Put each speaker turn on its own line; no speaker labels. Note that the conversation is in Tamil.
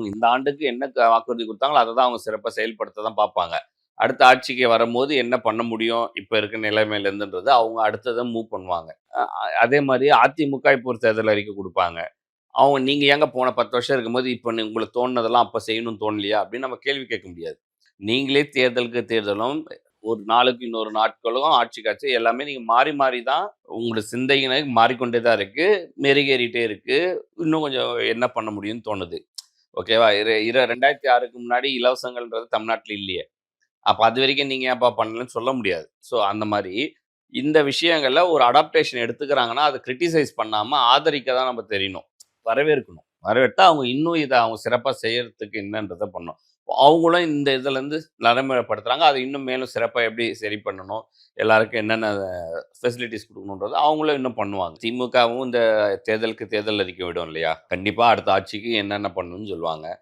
அவங்க இந்த ஆண்டுக்கு என்ன வாக்குறுதி குடுத்தாங்களோ, அத தான் அவங்க சிறப்பா செயல்படுத்த தான் பார்ப்பாங்க. அடுத்த ஆட்சிக்கு வரும்போது என்ன பண்ண முடியும்? இப்ப இருக்க நிலைமையில இருந்துன்றத அவங்க அடுத்தத மூவ் பண்ணுவாங்க. அ அதே மாரி அதிமுக இப்போ ஒரு தேர்தல் அறிக்கை குடுப்பாங்க. அவங்க நீங்க ஏங்க போன 10 வருஷம் இருக்கும்போது, இப்ப உங்களுக்கு தோணுனதெல்லாம் அப்ப செய்யணும்னு தோணலையா? அப்படின்னு நம்ம கேள்வி கேட்க முடியாது. நீங்களே தேர்தலுக்கு தேர்தலும், ஒரு நாளுக்கு இன்னொரு நாட்களும், ஆட்சிக்கு ஆட்சி எல்லாமே நீங்க மாறி மாறி தான் உங்களோட சிந்தனை மாறிக்கொண்டே தான் இருக்கு. மெருகேறிட்டே இருக்கு. இன்னும் கொஞ்சம் என்ன பண்ண முடியும்னு தோணுது. ஓகேவா? 2006க்கு முன்னாடி இலவசங்கள்ன்றது தமிழ்நாட்டுல இல்லையே. அப்ப அதுவரைக்கும் நீங்க ஏன்ப்பா பண்ணலன்னு சொல்ல முடியாது. ஸோ அந்த மாரி, இந்த விஷயங்கள்ல ஒரு அடாப்டேஷன் எடுத்துக்கிறாங்கன்னா, அத கிரிட்டிசைஸ் பண்ணாம ஆதரிக்க தான் நம்ம தெரியணும். வரவேற்கணும். வரவேற்றா அவங்க இன்னும் இத அவங்க சிறப்பா செய்யறதுக்கு என்னன்றத பண்ணணும். அவங்களும் இந்த இதுலருந்து நடைமுறைப்படுத்துறாங்க. அத இன்னும் மேலும் சிறப்பா எப்படி சரி பண்ணணும்? எல்லாருக்கும் என்னென்ன ஃபெசிலிட்டீஸ் குடுக்கணும்ன்றத அவங்களும் இன்னும் பண்ணுவாங்க. திமுகவும் இந்த தேர்தலுக்கு தேர்தல் அறிக்கை விடும் இல்லையா? கண்டிப்பா அடுத்த ஆட்சிக்கு என்னென்ன பண்ணணும்னு சொல்லுவாங்க.